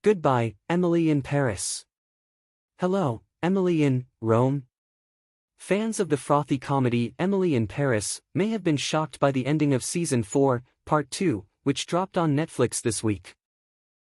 Goodbye, Emily in Paris. Hello, Emily in Rome. Fans of the frothy comedy Emily in Paris may have been shocked by the ending of Season 4, Part 2, which dropped on Netflix this week.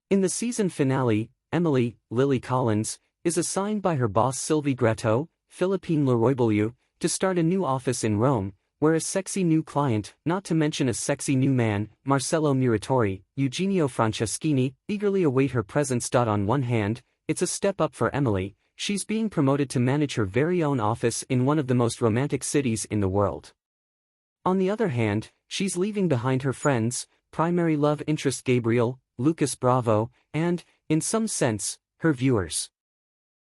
In the season finale, Emily, Lily Collins, is assigned by her boss Sylvie Gretto, Philippine Leroy, to start a new office in Rome, where a sexy new client, not to mention a sexy new man, Marcello Muratori, Eugenio Franceschini, eagerly await her presence. On one hand, it's a step up for Emily. She's being promoted to manage her very own office in one of the most romantic cities in the world. On the other hand, she's leaving behind her friends, primary love interest Gabriel, Lucas Bravo, and, in some sense, her viewers.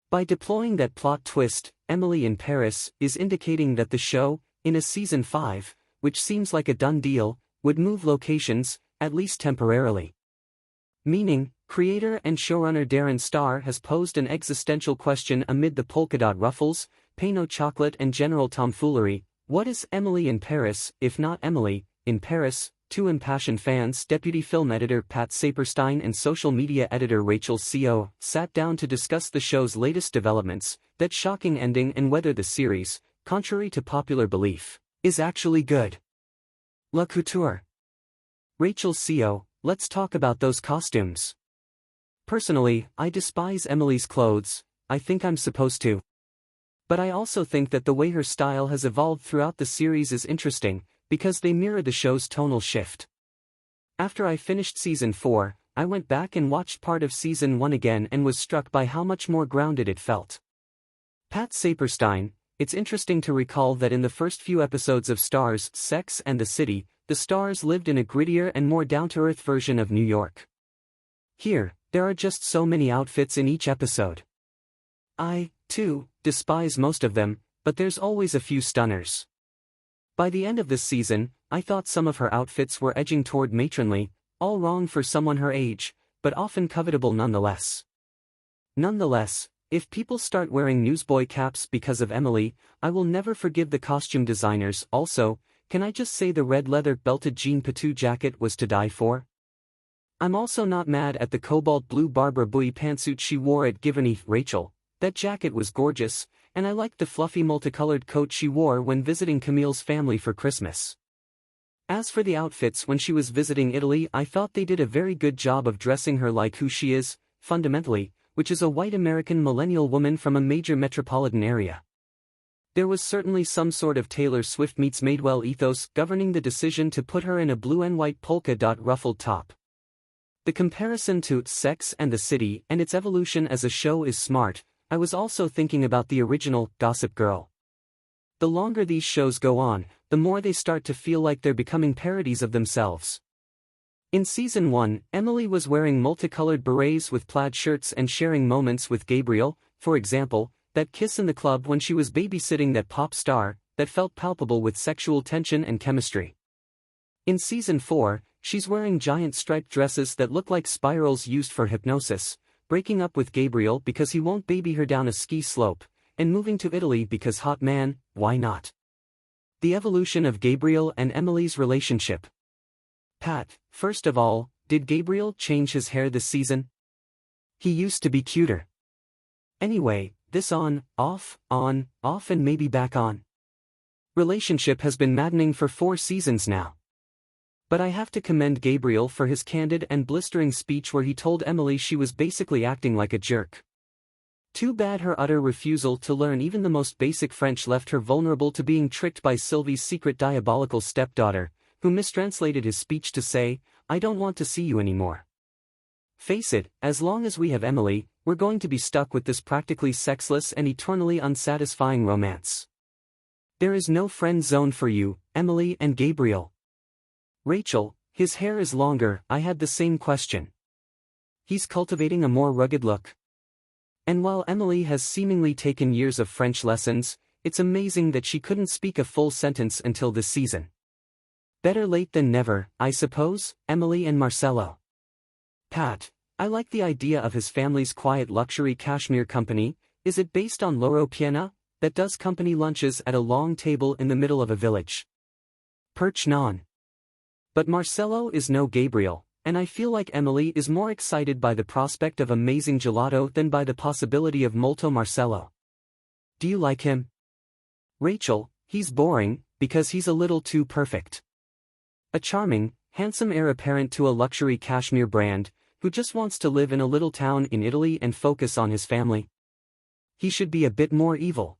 By deploying that plot twist, Emily in Paris is indicating that the show, in a Season 5, which seems like a done deal, would move locations, at least temporarily. Meaning, creator and showrunner Darren Star has posed an existential question amid the polka dot ruffles, Pinot chocolate and general tomfoolery: what is Emily in Paris, if not Emily in Paris? Two impassioned fans, deputy film editor Pat Saperstein and social media editor Rachel Co., sat down to discuss the show's latest developments, that shocking ending, and whether the series, contrary to popular belief, is actually good. La Couture. Rachel Co., let's talk about those costumes. Personally, I despise Emily's clothes. I think I'm supposed to. But I also think that the way her style has evolved throughout the series is interesting, because they mirror the show's tonal shift. After I finished Season 4, I went back and watched part of Season 1 again and was struck by how much more grounded it felt. Pat Saperstein: it's interesting to recall that in the first few episodes of Star's Sex and the City, the stars lived in a grittier and more down-to-earth version of New York. Here, there are just so many outfits in each episode. I, too, despise most of them, but there's always a few stunners. By the end of this season, I thought some of her outfits were edging toward matronly, all wrong for someone her age, but often covetable nonetheless. Nonetheless, if people start wearing newsboy caps because of Emily, I will never forgive the costume designers. Also, can I just say the red leather belted Jean Patou jacket was to die for? I'm also not mad at the cobalt blue Barbara Bouy pantsuit she wore at Giverny. Rachel: that jacket was gorgeous, and I liked the fluffy multicolored coat she wore when visiting Camille's family for Christmas. As for the outfits when she was visiting Italy, I thought they did a very good job of dressing her like who she is, fundamentally, which is a white American millennial woman from a major metropolitan area. There was certainly some sort of Taylor Swift meets Madewell ethos governing the decision to put her in a blue and white polka dot ruffled top. The comparison to Sex and the City and its evolution as a show is smart. I was also thinking about the original Gossip Girl. The longer these shows go on, the more they start to feel like they're becoming parodies of themselves. In Season 1, Emily was wearing multicolored berets with plaid shirts and sharing moments with Gabriel, for example, that kiss in the club when she was babysitting that pop star, that felt palpable with sexual tension and chemistry. In Season 4, she's wearing giant striped dresses that look like spirals used for hypnosis, breaking up with Gabriel because he won't baby her down a ski slope, and moving to Italy because hot man, why not? The evolution of Gabriel and Emily's relationship. Pat: first of all, did Gabriel change his hair this season? He used to be cuter. Anyway, this on, off, and maybe back on relationship has been maddening for 4 seasons now. But I have to commend Gabriel for his candid and blistering speech where he told Emily she was basically acting like a jerk. Too bad her utter refusal to learn even the most basic French left her vulnerable to being tricked by Sylvie's secret diabolical stepdaughter, who mistranslated his speech to say, "I don't want to see you anymore." Face it, as long as we have Emily, we're going to be stuck with this practically sexless and eternally unsatisfying romance. There is no friend zone for you, Emily and Gabriel. Rachel: his hair is longer. I had the same question. He's cultivating a more rugged look. And while Emily has seemingly taken years of French lessons, it's amazing that she couldn't speak a full sentence until this season. Better late than never, I suppose. Emily and Marcello. Pat: I like the idea of his family's quiet luxury cashmere company. Is it based on Loro Piana, that does company lunches at a long table in the middle of a village? Perch non. But Marcello is no Gabriel, And I feel like Emily is more excited by the prospect of amazing gelato than by the possibility of Molto Marcello. Do you like him? Rachel, he's boring, because he's a little too perfect. A charming, handsome heir apparent to a luxury cashmere brand, who just wants to live in a little town in Italy and focus on his family. He should be a bit more evil.